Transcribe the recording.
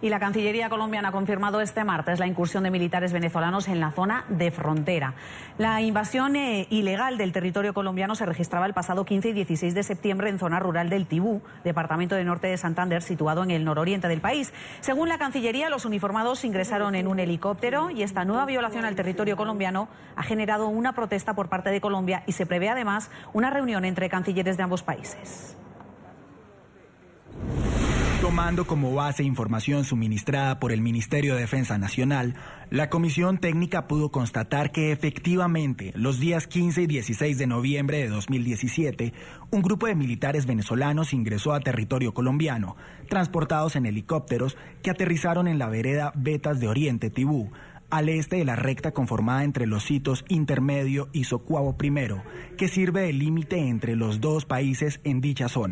Y la Cancillería colombiana ha confirmado este martes la incursión de militares venezolanos en la zona de frontera. La invasión ilegal del territorio colombiano se registraba el pasado 15 y 16 de septiembre en zona rural del Tibú, departamento de Norte de Santander, situado en el nororiente del país. Según la Cancillería, los uniformados ingresaron en un helicóptero y esta nueva violación al territorio colombiano ha generado una protesta por parte de Colombia y se prevé además una reunión entre cancilleres de ambos países. Tomando como base información suministrada por el Ministerio de Defensa Nacional, la Comisión Técnica pudo constatar que efectivamente los días 15 y 16 de noviembre de 2017, un grupo de militares venezolanos ingresó a territorio colombiano, transportados en helicópteros que aterrizaron en la vereda Vetas de Oriente Tibú, al este de la recta conformada entre los sitos Intermedio y Socuavo I, que sirve de límite entre los dos países en dicha zona.